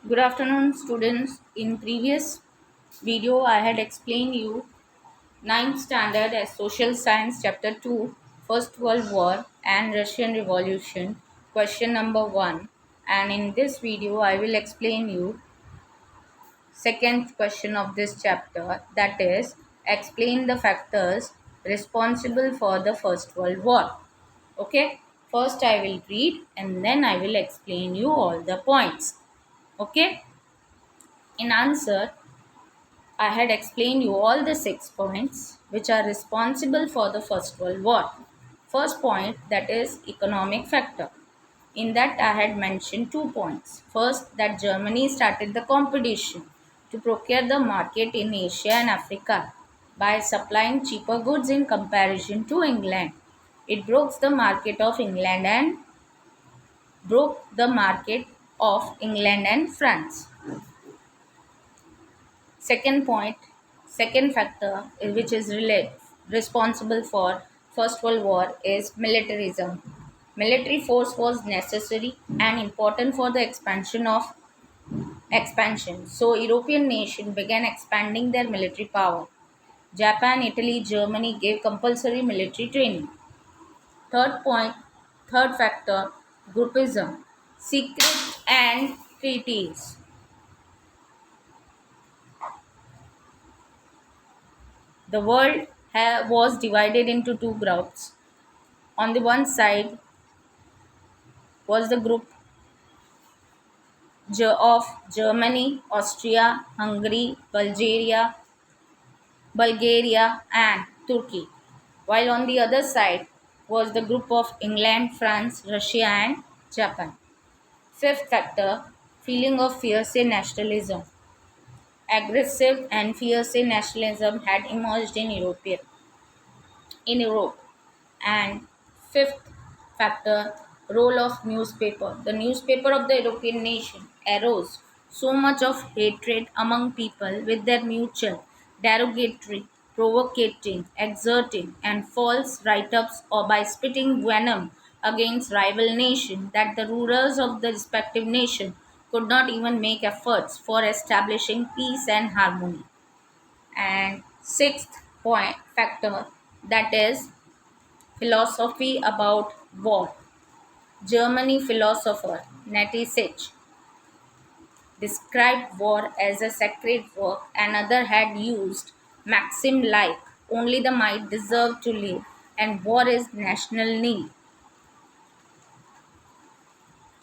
Good afternoon, students. In previous video, I had explained you ninth standard as Social Science Chapter 2, First World War and Russian Revolution, question number 1. And in this video, I will explain you second question of this chapter, that is, explain the factors responsible for the First World War. Okay, first I will read and then I will explain you all the points. Okay, in answer, I had explained you all the 6 points which are responsible for the First World War. First point, that is economic factor. In that I had mentioned 2 points. First, that Germany started the competition to procure the market in Asia and Africa by supplying cheaper goods in comparison to England. It broke the market of England and France. Second point, second factor which is responsible for First World War is militarism. Military force was necessary and important for the expansion. So European nations began expanding their military power. Japan, Italy, Germany gave compulsory military training. Third point, third factor, groupism, secret and treaties. The world was divided into two groups. On the one side was the group of Germany, Austria, Hungary, Bulgaria, and Turkey, while on the other side was the group of England, France, Russia, and Japan. Fifth factor, feeling of fierce nationalism. Aggressive and fierce nationalism had emerged in Europe. And fifth factor, role of newspaper. The newspaper of the European nation arose so much of hatred among people with their mutual, derogatory, provocating, exerting, and false write-ups or by spitting venom against rival nation that the rulers of the respective nation could not even make efforts for establishing peace and harmony. And sixth point factor, that is philosophy about war. Germany philosopher Nietzsche described war as a sacred work. Another had used maxim like only the might deserve to live and war is national need.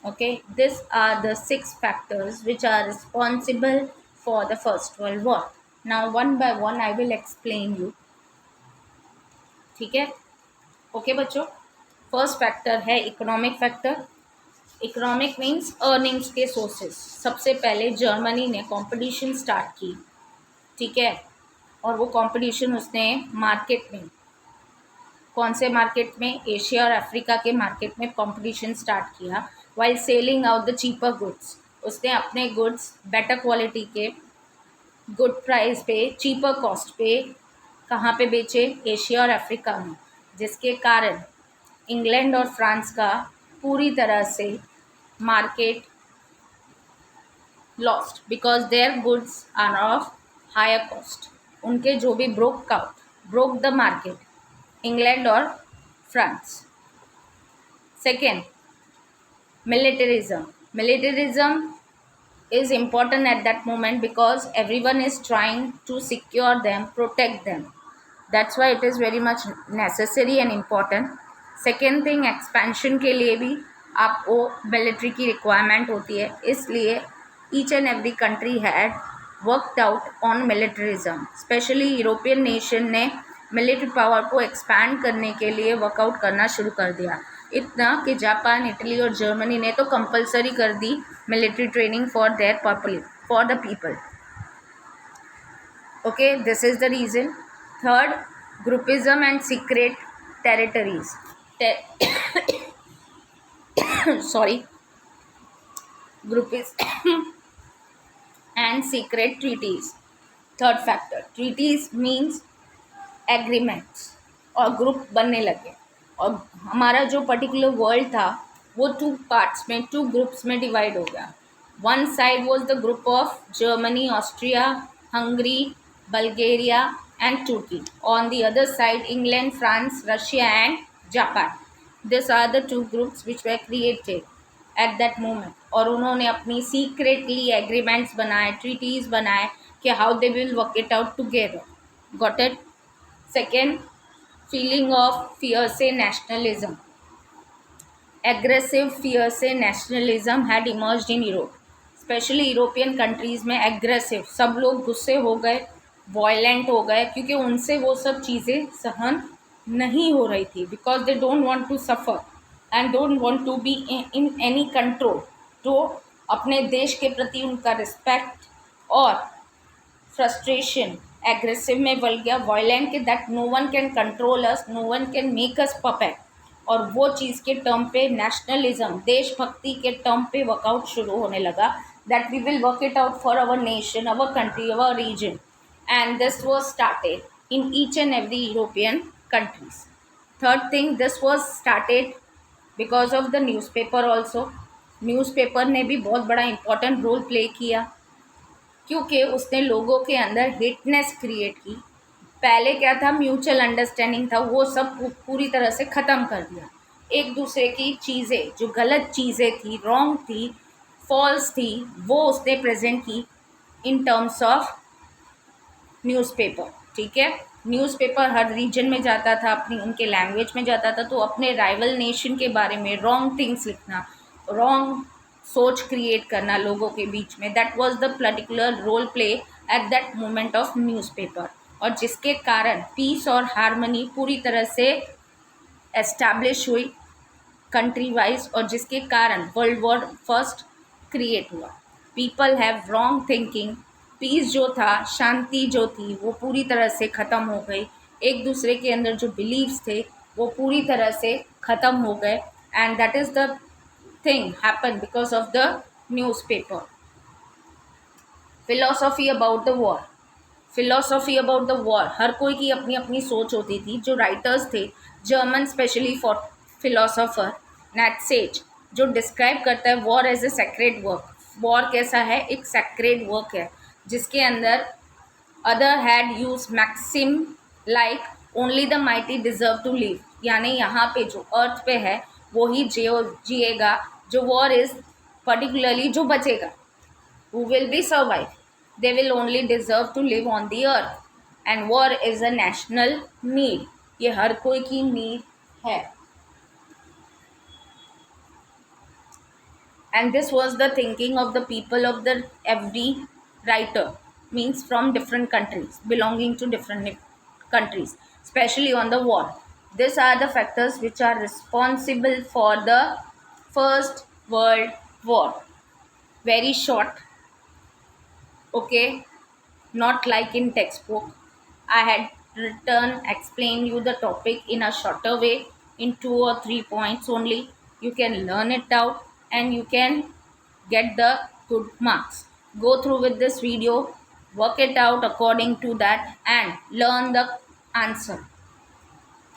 Okay, these are the 6 factors which are responsible for the First World War. Now one by one I will explain you. ठीक है, okay बच्चों. First factor है economic factor. Economic means earnings के sources. सबसे पहले Germany ने competition start की, ठीक है, और वो कंपटीशन उसने मार्केट में, कौन से मार्केट में, एशिया और अफ्रीका के मार्केट में कंपटीशन स्टार्ट किया. While selling out the cheaper goods, उसने अपने गुड्स बेटर क्वालिटी के गुड प्राइस पे, चीपर कॉस्ट पे कहाँ पे बेचे, एशिया और अफ्रीका में, जिसके कारण इंग्लैंड और फ्रांस का पूरी तरह से market lost because their goods are of higher cost. उनके जो भी ब्रोक द मार्केट, इंग्लैंड और France. Second, militarism is important at that moment because everyone is trying to secure them, protect them. That's why it is very much necessary and important. Second thing, expansion के लिए भी आपको military की requirement होती है, इसलिए each and every country had worked out on militarism. Specially European nation ने military power को एक्सपैंड करने के लिए वर्कआउट करना शुरू कर दिया. इतना कि जापान, इटली और जर्मनी ने तो कंपलसरी कर दी military training for the people. Okay, this is the reason. Third, groupism and secret territories. Sorry, groupism and secret treaties. Third factor, treaties means agreements, और ग्रुप बनने लगे. और हमारा जो पर्टिकुलर वर्ल्ड था वो 2 पार्ट्स में, 2 ग्रुप्स में डिवाइड हो गया. One side was the group of Germany, Austria, Hungary, Bulgaria, and Turkey. On the other side, England, France, Russia, and Japan. These are the two groups which were created at that moment. और उन्होंने अपनी secretly agreements बनाए, treaties बनाए कि how they will work it out together. Got it? Second, feeling of fierce nationalism. Aggressive fierce nationalism had emerged in Europe. Specially European countries में aggressive, सब लोग गुस्से हो गए, वॉयलेंट हो गए, क्योंकि उनसे वो सब चीज़ें सहन नहीं हो रही थी, because they don't want to suffer and don't want to be in any control. तो अपने देश के प्रति उनका रिस्पेक्ट और फ्रस्ट्रेशन एग्रेसिव में बढ़ गया, वॉयलेंट के that no one can control us, no one can make us puppet. और वो चीज़ के टर्म पे नेशनलिज्म, देशभक्ति के टर्म पे वर्कआउट शुरू होने लगा, that we will work it out for our nation, our country, our region. And this was started in each and every European countries. Third thing, this was started because of the newspaper also. Newspaper ने भी बहुत बड़ा important role play किया, क्योंकि उसने लोगों के अंदर हेटनेस क्रिएट की. पहले क्या था, म्यूचुअल अंडरस्टैंडिंग था, वो सब पूरी तरह से ख़त्म कर दिया. एक दूसरे की चीज़ें, जो गलत चीज़ें थी, रॉन्ग थी, फॉल्स थी, वो उसने प्रेजेंट की इन टर्म्स ऑफ न्यूज़पेपर. ठीक है, न्यूज़पेपर हर रीजन में जाता था, अपनी उनके लैंग्वेज में जाता था, तो अपने राइवल नेशन के बारे में रॉन्ग थिंग्स लिखना, रॉन्ग सोच क्रिएट करना लोगों के बीच में, that was the particular role play at that moment of newspaper. और जिसके कारण पीस और हारमनी पूरी तरह से एस्टैब्लिश हुई कंट्री वाइज, और जिसके कारण वर्ल्ड वॉर फर्स्ट क्रिएट हुआ. People have wrong thinking. Peace जो था, शांति जो थी, वो पूरी तरह से ख़त्म हो गई. एक दूसरे के अंदर जो बिलीव्स थे वो पूरी तरह से ख़त्म हो गए. And that is the thing happen because of the newspaper. Philosophy about the war. Philosophy about the war, हर कोई की अपनी अपनी सोच होती थी. जो राइटर्स थे, German specially for philosopher Nietzsche, जो डिस्क्राइब करता है war as a sacred work. War कैसा है, एक सेक्रेड वर्क है, जिसके अंदर other had use maxim like only the mighty deserve to live. यानी यहाँ पे जो अर्थ पे है वो ही जिएगा. जो वॉर इज पर्टिकुलरली जो बचेगा, who will be survive, they will only deserve to live on the earth. And war is a national need. ये हर कोई की नीड है. And this was the thinking of the people of the every writer, means from different countries, belonging to different countries, especially on the war. These are the factors which are responsible for the First World War. Very short, okay, not like in textbook. I had written, explained you the topic in a shorter way, in 2 or 3 points only. You can learn it out and you can get the good marks. Go through with this video, work it out according to that and learn the answer.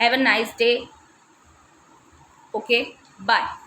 Have a nice day. Okay, bye.